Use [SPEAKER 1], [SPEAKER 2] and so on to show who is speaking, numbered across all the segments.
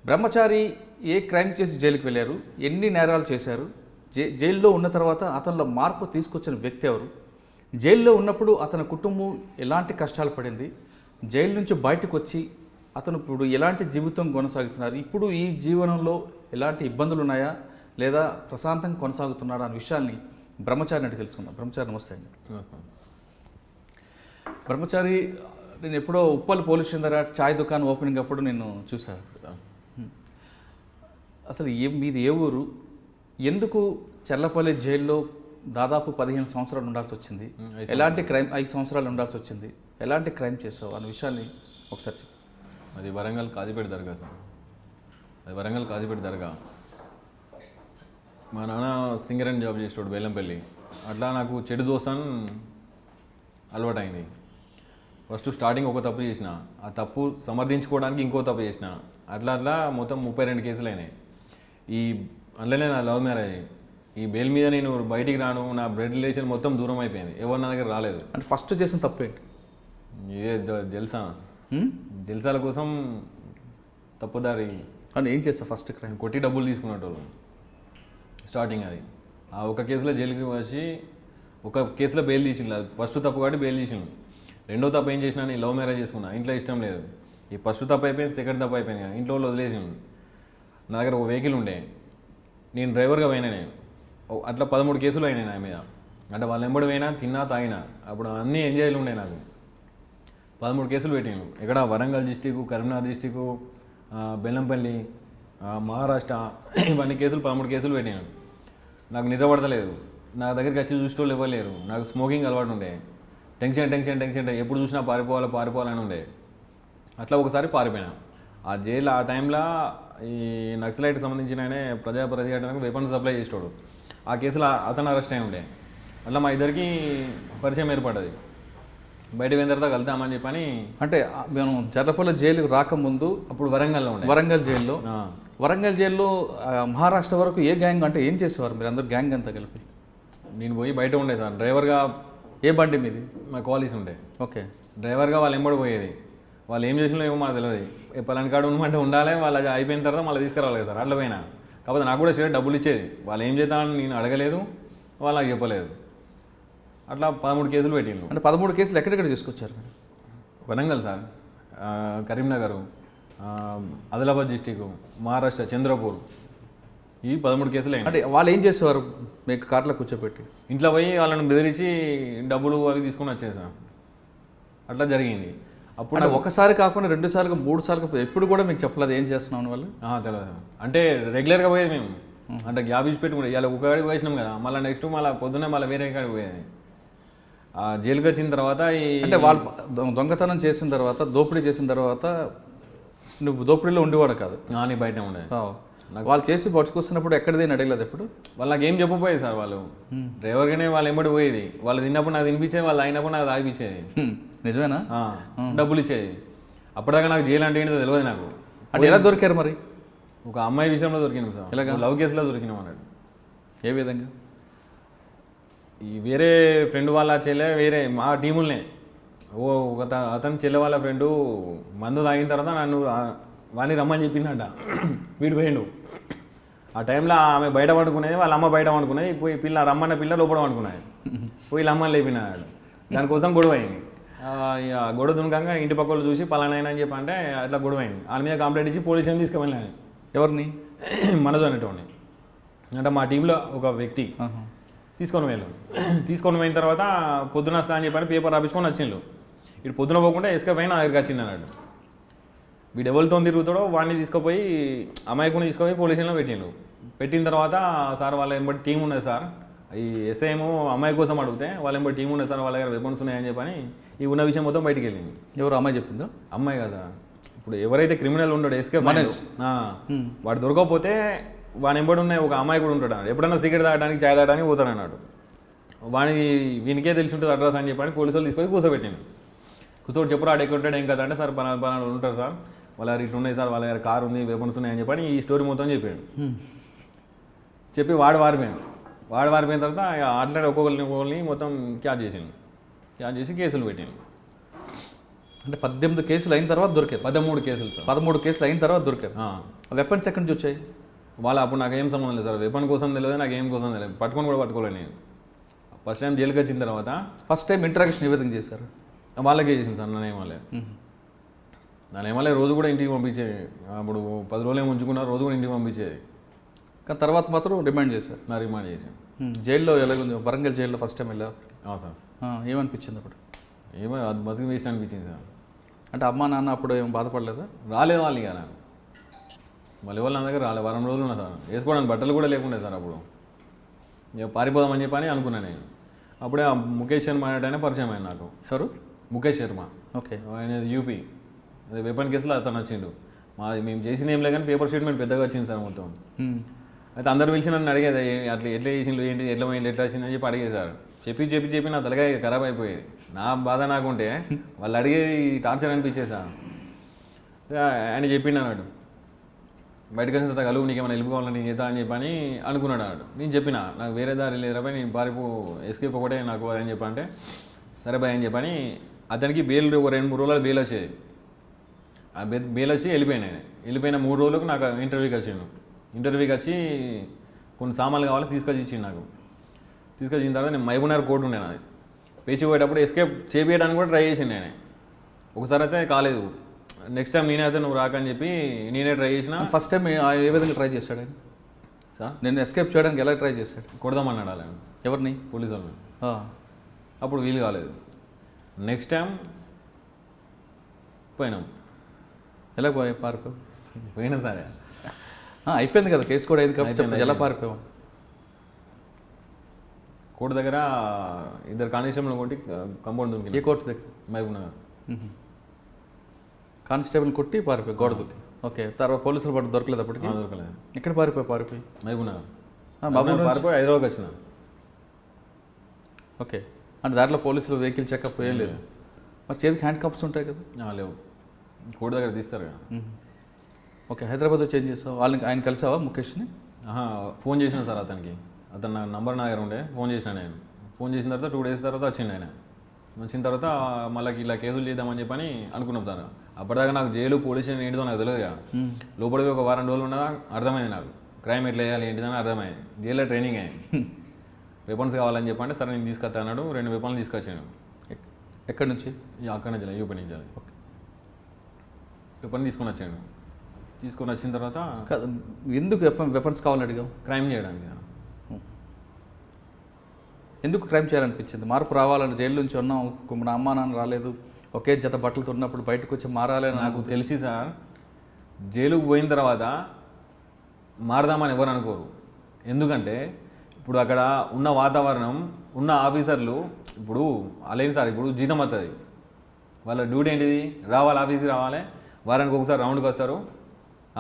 [SPEAKER 1] బ్రహ్మచారి ఏ crime చేసి జైలుకి వెళ్ళారు, ఎన్ని నేరాలు చేశారు, జైల్లో ఉన్న తర్వాత అతనిలో మార్పు తీసుకొచ్చిన వ్యక్తి ఎవరు, జైల్లో ఉన్నప్పుడు అతని కుటుంబం ఎలాంటి కష్టాలు పడింది, జైలు నుంచి బయటకు వచ్చి అతను ఇప్పుడు ఎలాంటి జీవితం కొనసాగుతున్నారు, ఇప్పుడు ఈ జీవనంలో ఎలాంటి ఇబ్బందులు ఉన్నాయా లేదా ప్రశాంతంగా కొనసాగుతున్నారా అనే విషయాన్ని బ్రహ్మచారి అంటే తెలుసుకుందాం. బ్రహ్మచారి నమస్తే అండి. బ్రహ్మచారి నేను ఎప్పుడో ఉప్పల్ పోలీస్ స్టేషన్ దగ్గర చాయ్ దుకాణం ఓపెనింగ్ అప్పుడు నేను చూశాను. అసలు మీది ఏ ఊరు, ఎందుకు చర్లపల్లి జైల్లో దాదాపు 15 సంవత్సరాలు ఉండాల్సి వచ్చింది, ఎలాంటి క్రైమ్ 5 సంవత్సరాలు ఉండాల్సి వచ్చింది, ఎలాంటి క్రైమ్ చేసావు అనే విషయాన్ని ఒకసారి చెప్పు.
[SPEAKER 2] అది వరంగల్ కాజీపేట దర్గా సార్. అది వరంగల్ కాజీపేట దర్గా. మా నాన్న సింగరేణి జాబ్ చేసేవాడు బెల్లంపల్లి. అట్లా నాకు చెడు దోస్తాన్ అలవాటైంది. ఫస్ట్ స్టార్టింగ్ ఒక తప్పు చేసిన, ఆ తప్పు సమర్థించుకోవడానికి ఇంకో తప్పు చేసిన, అట్లా మొత్తం 32 కేసులు అయినాయి. ఈ అందులోనే నా లవ్ మ్యారేజ్. ఈ బెయిల్ మీద నేను బయటికి రాను, నా బ్లడ్ రిలేషన్ మొత్తం దూరం అయిపోయింది, ఎవరు నా దగ్గర రాలేదు.
[SPEAKER 1] అంటే ఫస్ట్ చేసిన తప్పు ఏంటి?
[SPEAKER 2] జల్సా జల్సాల కోసం తప్పుదారి
[SPEAKER 1] అని ఏం చేస్తా ఫస్ట్ క్రైమ్?
[SPEAKER 2] కొట్టి డబ్బులు తీసుకున్నట్టు స్టార్టింగ్. అది ఆ ఒక కేసులో జైలుకి వచ్చి ఒక కేసులో బెయిల్ తీసిండు. ఫస్ట్ తప్పు కాబట్టి బెయిల్ తీసిండు. రెండో తప్పు ఏం చేసినా, నేను లవ్ మ్యారేజ్ చేసుకున్నా, ఇంట్లో ఇష్టం లేదు. ఈ ఫస్ట్ తప్పు అయిపోయింది, సెకండ్ తప్పు అయిపోయింది కానీ ఇంట్లో వాళ్ళు వదిలేసిండు. నా దగ్గర ఒక వెహికల్ ఉండే, నేను డ్రైవర్గా పోయినా. నేను అట్లా 13 కేసులు అయినాయి నా మీద. అంటే వాళ్ళు ఎంబడి పోయినా, తిన్నా, తాగినా. అప్పుడు అన్నీ ఎంజాయ్లు ఉండే నాకు. 13 కేసులు పెట్టాను. ఇక్కడ వరంగల్ డిస్టిక్, కరీంనగర్ డిస్టిక్, బెల్లంపల్లి, మహారాష్ట్ర, ఇవన్నీ కేసులు 13 కేసులు పెట్టాను. నాకు నిద్ర పడతలేదు. నా దగ్గరికి వచ్చి చూసేటోళ్ళు ఇవ్వలేరు. నాకు స్మోకింగ్ అలవాటు ఉండే. టెన్షన్ ఎప్పుడు చూసినా పారిపోవాలని ఉండే. అట్లా ఒకసారి పారిపోయినా. ఆ జైలు ఆ టైంలో ఈ నక్సలైట్కి సంబంధించిన ఆయనే ప్రజాప్రతిఘటనకు వెపన్స్ సప్లై చేసేవాడు. ఆ కేసులో అతను అరెస్ట్ అయి ఉండే. అట్లా మా ఇద్దరికి పరిచయం ఏర్పడ్డది. బయటకు పోయిన తర్వాత కలుద్దామని చెప్పని.
[SPEAKER 1] అంటే మేము చర్లపల్లి జైలుకి రాకముందు
[SPEAKER 2] అప్పుడు వరంగల్లో ఉండే.
[SPEAKER 1] వరంగల్ జైల్లో మహారాష్ట్ర వరకు ఏ గ్యాంగ్, అంటే ఏం చేసేవారు మీరు అందరు గ్యాంగ్ అంతా కలిపి?
[SPEAKER 2] నేను పోయి బయట ఉండే సార్ డ్రైవర్గా.
[SPEAKER 1] ఏ బండి మీది?
[SPEAKER 2] మా క్వాలిటీస్ ఉండే.
[SPEAKER 1] ఓకే.
[SPEAKER 2] డ్రైవర్గా వాళ్ళు ఎంబడి పోయేది. వాళ్ళు ఏం చేసినా ఏమో మాకు తెలియదు. పలాని కాడు ఉండమంటే ఉండాలి, వాళ్ళు అయిపోయిన తర్వాత మళ్ళీ తీసుకురావాలి సార్. అట్లా పోయినా. కాకపోతే నాకు కూడా సరే డబ్బులు ఇచ్చేది. వాళ్ళు ఏం చేద్దామని నేను అడగలేదు, వాళ్ళు నాకు చెప్పలేదు. అట్లా 13 కేసులు పెట్టిండు.
[SPEAKER 1] అంటే 13 కేసులు ఎక్కడెక్కడ తీసుకొచ్చారు?
[SPEAKER 2] వరంగల్ సార్, కరీంనగర్, ఆదిలాబాద్ డిస్టిక్, మహారాష్ట్ర, చంద్రపూర్, ఈ 13 కేసులు అయినాయి.
[SPEAKER 1] అంటే వాళ్ళు ఏం చేసేవారు? మీకు కార్లో కూర్చోబెట్టి
[SPEAKER 2] ఇంట్లో పోయి వాళ్ళని బెదిరించి డబ్బులు అవి తీసుకొని వచ్చేసాం. అట్లా జరిగింది.
[SPEAKER 1] అప్పుడు ఒకసారి కాకుండా 2 సార్లు 3 సార్లు ఎప్పుడు కూడా మీకు చెప్పలేదు ఏం చేస్తున్నాం వాళ్ళు?
[SPEAKER 2] తెలియదు. అంటే రెగ్యులర్గా పోయేది మేము. అంటే గ్యాప్ ఇచ్చి పెట్టుకుంటే ఇవాళ ఒక కాడికి పోయినాం కదా, మళ్ళీ నెక్స్ట్ మళ్ళీ పొద్దున్నే మళ్ళీ వేరే కాడికి పోయేది. జైలుకి వచ్చిన తర్వాత
[SPEAKER 1] అంటే వాళ్ళు దొంగతనం చేసిన తర్వాత, దోపిడీ చేసిన తర్వాత నువ్వు దోపిడీలో ఉండేవాడు కాదు?
[SPEAKER 2] నీ బయటనే ఉండేది.
[SPEAKER 1] వాళ్ళు చేసి పట్టుకొస్తున్నప్పుడు ఎక్కడిదేని అడగలేదు ఎప్పుడు?
[SPEAKER 2] వాళ్ళకి ఏం చెప్పపోయేది సార్. వాళ్ళు డ్రైవర్గానే వాళ్ళు ఎంబడి పోయేది. వాళ్ళు తిన్నప్పుడు నాకు తినిపించేది, వాళ్ళు అయినప్పుడు నాకు తాగిపించేది.
[SPEAKER 1] నిజమేనా?
[SPEAKER 2] డబ్బులు ఇచ్చేది. అప్పటిదాకా నాకు జైలు అంటే ఏంటో తెలియదు నాకు.
[SPEAKER 1] అంటే ఎలా దొరికారు మరి?
[SPEAKER 2] ఒక అమ్మాయి విషయంలో దొరికినాం సార్. ఇలాగ లవ్ కేసులో దొరికినాం అన్నాడు.
[SPEAKER 1] ఏ విధంగా?
[SPEAKER 2] ఈ వేరే ఫ్రెండ్ వాళ్ళ చెల్లె, వేరే మా టీములనే అతని చెల్లె వాళ్ళ ఫ్రెండు మందు తాగిన తర్వాత నన్ను వాడిని రమ్మని చెప్పిందంట. వీడు పోయిండు. ఆ టైంలో ఆమె బయట పడుకునేది, వాళ్ళ అమ్మ బయట పడుకునేది. పోయి రమ్మన్న పిల్ల లోపల పడుకున్నాయి. పోయి అమ్మని లేపినాడు. దానికోసం గొడవ అయింది. గొడవ దునకంగా ఇంటి పక్క వాళ్ళు చూసి పలానైనా అని చెప్పి అంటే అట్లా గొడవ అయింది. వాళ్ళ మీద కంప్లైంట్ ఇచ్చి పోలీస్ స్టేషన్ తీసుకువెళ్ళాను.
[SPEAKER 1] ఎవరిని?
[SPEAKER 2] మనజు అనేటోని. అంటే మా టీంలో ఒక వ్యక్తి తీసుకొని పోయిన తర్వాత పొద్దున వస్తా అని చెప్పని పేపర్ రాపించుకొని వచ్చిండు. ఇటు పొద్దున పోకుండా ఎస్కేప్ నా దగ్గరికి వచ్చింది అన్నాడు. వీడు ఎవరితో తిరుగుతాడో వాడిని తీసుకుపోయి అమాయకుని తీసుకుపోయి పోలీస్ స్టేషన్లో పెట్టిన తర్వాత, సార్ వాళ్ళ ఎంబడి టీం ఉన్నది సార్, ఈ ఎస్ఐ ఏమో అమ్మాయి కోసం అడిగితే వాళ్ళ ఎంబడి టీం ఉన్నది సార్, వాళ్ళ దగ్గర వెపన్స్ ఉన్నాయని చెప్పని ఈ ఉన్న విషయం మొత్తం బయటికి వెళ్ళింది.
[SPEAKER 1] ఎవరు అమ్మాయి చెప్పిందో?
[SPEAKER 2] అమ్మాయి కదా. ఇప్పుడు ఎవరైతే క్రిమినల్ ఉన్నాడో ఎస్కేప్ వాడు దొరకకపోతే వాని ఎంబడి ఉన్న ఒక అమ్మాయి కూడా ఉంటాడు. ఎప్పుడైనా సిగరెట్ తాగడానికి, చాయ్ తాగడానికి పోతానన్నాడు. వీనికే తెలిసి ఉంటుంది అడ్రస్ అని చెప్పని పోలీసు వాళ్ళు తీసుకొని కూర్చోబెట్టిండు. కూర్చోటి చెప్పు రాడు ఎక్కడ ఉంటాడు ఏం కదా అంటే, సార్ పలానా ఉంటారు సార్, వాళ్ళ ఇట్లా ఉన్నాయి సార్, వాళ్ళ దగ్గర కారు ఉంది, వెపన్స్ ఉన్నాయి అని చెప్పని ఈ స్టోరీ మొత్తం చెప్పాడు. చెప్పి వాడు వారిపోయిన తర్వాత అట్లా ఒక్కొక్కరిని మొత్తం క్యాచ్ చేసి కేసులు పెట్టాను.
[SPEAKER 1] అంటే 18 కేసులు అయిన తర్వాత దొరికారు.
[SPEAKER 2] 13 కేసులు సార్.
[SPEAKER 1] 13 కేసులు అయిన తర్వాత దొరికారు. వెపన్స్ ఎక్కడి నుంచి వచ్చాయి?
[SPEAKER 2] వాళ్ళ అప్పుడు నాకేం సంబంధం లేదు సార్, వెపన్ కోసం తెలియదు, నాకు ఏం కోసం తెలియదు, పట్టుకొని కూడా పట్టుకోలేదు నేను. ఫస్ట్ టైం జైలుకి వచ్చిన తర్వాత
[SPEAKER 1] ఫస్ట్ టైం ఇంటరాక్షన్ ఏ విధంగా చేశారు?
[SPEAKER 2] వాళ్ళకే చేసింది సార్, నన్నేమలే రోజు కూడా ఇంటికి పంపించేది. అప్పుడు 10 రోజులు ఏమి ఉంచుకున్నారు, రోజు కూడా ఇంటికి పంపించేది.
[SPEAKER 1] కానీ తర్వాత మాత్రం రిమాండ్ చేశారు.
[SPEAKER 2] నా రిమాండ్ చేశాను.
[SPEAKER 1] జైల్లో ఎలాగుంది? వరంగల్ జైల్లో ఫస్ట్ టైం వెళ్ళారు
[SPEAKER 2] సార్.
[SPEAKER 1] ఏమనిపించింది అప్పుడు?
[SPEAKER 2] ఏమో అది బతికి వేస్ట్ అనిపించింది సార్.
[SPEAKER 1] అంటే అమ్మా నాన్న అప్పుడు ఏం బాధపడలేదా?
[SPEAKER 2] రాలేదు వాళ్ళు ఇక నాకు, మళ్ళీ వాళ్ళు నా దగ్గర రాలేదు. వారం రోజులు ఉన్నా సార్, వేసుకోవడానికి బట్టలు కూడా లేకుండే సార్. అప్పుడు ఇక పారిపోదామని చెప్పని అనుకున్నాను నేను. అప్పుడే ఆ ముఖేష్ శర్మ అనేటైనా పరిచయం అయ్యాను నాకు.
[SPEAKER 1] ఎవరు?
[SPEAKER 2] ముఖేష్ శర్మ.
[SPEAKER 1] ఓకే.
[SPEAKER 2] ఆయన యూపీ, అదే వెపన్ కేసులో అతను వచ్చిండు. మేము చేసింది ఏం లేదు కానీ పేపర్ స్టేట్మెంట్ పెద్దగా వచ్చింది సార్ మొత్తం. అయితే అందరు పిలిచి నన్ను అడిగేది, అట్లా ఎట్లా చేసిండు, ఏంటి, ఎట్లా పోయింది, ఎట్లా వచ్చిందని చెప్పి అడిగేశారు. చెప్పి నా తలకాయ ఖరాబ్ అయిపోయేది. నా బాధ నాకుంటే వాళ్ళు అడిగేది టార్చర్ అనిపించేది సార్. ఆయన చెప్పిండు అన్నాడు, బయటకు వచ్చిన తర్వాత కలువు, నీకేమైనా హెల్ప్ కావాలని నేను చేద్దా అని చెప్పని అనుకున్నాడు అన్నాడు. నేను చెప్పిన నాకు వేరే దారి లేదు రాబాయి, నేను ఎస్కేప్ ఒకటే నాకు అని చెప్పంటే సరే బాయ్ అని చెప్పని అతనికి బెయిల్ 2-3 రోజులు బెయిల్ వచ్చేది. ఆ బెయిల్ వచ్చి వెళ్ళిపోయిన 3 రోజులకు నాకు ఇంటర్వ్యూకి వచ్చాను. ఇంటర్వ్యూకి వచ్చి కొన్ని సామాన్లు కావాలి తీసుకొచ్చి ఇచ్చిండు నాకు. తీసుకొచ్చిన తర్వాత నేను మహబూబ్నగర్ కోర్టు ఉండే నాది. పేచి పోయేటప్పుడు ఎస్కేప్ చేపించడానికి కూడా ట్రై చేసాను నేనే. ఒకసారి అయితే కాలేదు, నెక్స్ట్ టైం నేనే అయితే నువ్వు రాకని చెప్పి నేనే ట్రై చేసిన.
[SPEAKER 1] ఫస్ట్ టైం ఏ విధంగా ట్రై చేశాడు ఆయన?
[SPEAKER 2] సార్
[SPEAKER 1] నేను ఎస్కేప్ చేయడానికి ఎలా ట్రై చేశాడు?
[SPEAKER 2] కొడదామన్నాడు అలా.
[SPEAKER 1] ఎవరిని?
[SPEAKER 2] పోలీసు వాళ్ళని. అప్పుడు వీలు కాలేదు. నెక్స్ట్ టైం పోయినాం.
[SPEAKER 1] ఎలా పారిపోయావు?
[SPEAKER 2] పోయినా సరే
[SPEAKER 1] అయిపోయింది కదా, కేసు కూడా అయింది కాబట్టి ఎలా పారిపోయావు?
[SPEAKER 2] కోర్టు దగ్గర 2 కానిస్టేబుల్ కొట్టి కంపౌండ్ దొరికి.
[SPEAKER 1] ఏ కోర్టు దగ్గర?
[SPEAKER 2] మహబూబ్నగర్.
[SPEAKER 1] కానిస్టేబుల్ కొట్టి పారిపోయి గోడ దూకి. ఓకే. తర్వాత పోలీసులు పట్టు దొరకలేదు అప్పటికి?
[SPEAKER 2] దొరకలేదు.
[SPEAKER 1] ఎక్కడ పారిపోయి?
[SPEAKER 2] మహబూబ్నగర్ పారిపోయి హైదరాబాద్కి వచ్చిన.
[SPEAKER 1] ఓకే. అంటే దాంట్లో పోలీసులు వెహికల్ చెకప్ ఏం లేదు? మరి చేతికి హ్యాండ్ కప్స్ ఉంటాయి కదా?
[SPEAKER 2] లేవు, కోర్టు దగ్గర తీస్తారు కదా.
[SPEAKER 1] ఓకే. హైదరాబాద్లో చేంజ్ చేస్తావు? ఆయన కలిసావా ముఖేష్ని?
[SPEAKER 2] ఫోన్ చేసిన సార్ అతనికి, అతను నా నంబర్ నా దగ్గర ఉండే. ఫోన్ చేసిన నేను. ఫోన్ చేసిన తర్వాత 2 days తర్వాత వచ్చిండు ఆయన. వచ్చిన తర్వాత మళ్ళీ ఇలా కేసులు చేద్దామని చెప్పని అనుకున్నాం సార్. అప్పటిదాకా నాకు జైలు, పోలీస్ స్టేషన్ ఏంటిదో నాకు తెలియదు కదా. లోపలికి ఒక వారం రోజులు ఉన్నదా అర్థమైంది నాకు, క్రైమ్ ఎట్లా వేయాలి ఏంటిదని అర్థమైంది. జైల్లో ట్రైనింగ్ అయ్యింది. వెపన్స్ కావాలని చెప్పంటే సరే నేను తీసుకొస్తా అన్నాడు. 2 వెపన్లు తీసుకొచ్చాను.
[SPEAKER 1] ఎక్కడి నుంచి?
[SPEAKER 2] అక్కడి నుంచి, యూపీ నుంచి. ఓకే. వెపన్ తీసుకొని వచ్చాను. తీసుకొని వచ్చిన తర్వాత
[SPEAKER 1] ఎందుకు వెపన్స్ కావాలని అడిగావు?
[SPEAKER 2] క్రైమ్ చేయడానికి.
[SPEAKER 1] ఎందుకు క్రైమ్ చేయాలనిపించింది? మార్పు రావాలని, జైలు నుంచి ఉన్నాం, నా అమ్మా నాన్న రాలేదు, ఒకే జత బట్టలతో ఉన్నప్పుడు బయటకు వచ్చి మారాలని
[SPEAKER 2] నాకు తెలిసి సార్, జైలుకు పోయిన తర్వాత మారదామని ఎవరు అనుకోరు. ఎందుకంటే ఇప్పుడు అక్కడ ఉన్న వాతావరణం, ఉన్న ఆఫీసర్లు, ఇప్పుడు అలాగే సార్, ఇప్పుడు జీతం వస్తుంది, వాళ్ళ డ్యూటీ ఏంటిది, రావాలి, ఆఫీస్కి రావాలి, వారానికి ఒకసారి రౌండ్కి వస్తారు,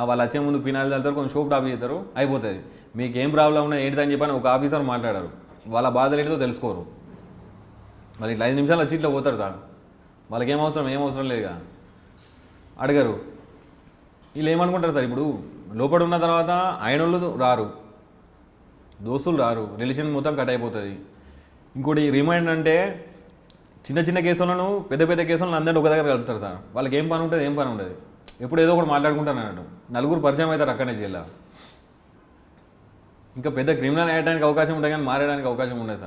[SPEAKER 2] వాళ్ళు వచ్చే ముందు పినాయిల్ చల్లుతారు, కొంచెం షోప్ టాప్ చేస్తారు, అయిపోతుంది. మీకు ఏం ప్రాబ్లం ఉన్నా ఏంటిదని చెప్పని ఒక ఆఫీసర్ మాట్లాడారు. వాళ్ళ బాధలు ఏంటిదో తెలుసుకోరు. మరి ఇట్లా 5 నిమిషాలు వచ్చి ఇట్లా పోతారు సార్. వాళ్ళకి ఏం అవసరం లేదుగా, అడగరు. వీళ్ళు ఏమనుకుంటారు సార్, ఇప్పుడు లోపల ఉన్న తర్వాత ఆయనోళ్ళు రారు, దోస్తులు రారు, రిలేషన్ మొత్తం కట్ అయిపోతుంది. ఇంకోటి రిమైండ్ అంటే చిన్న కేసులను, పెద్ద కేసులను అందరినీ ఒక దగ్గర కలుపుతారు సార్. వాళ్ళకి ఏం పని ఉంటుంది, ఎప్పుడు ఏదో ఒకటి మాట్లాడుకుంటారు అన్నట్టు. 4 పరిచయం అవుతారు అక్కడనే జైల్లో. ఇంకా పెద్ద క్రిమినల్ అయ్యడానికి అవకాశం ఉంటుంది కానీ మారడానికి అవకాశం ఉండదు సార్.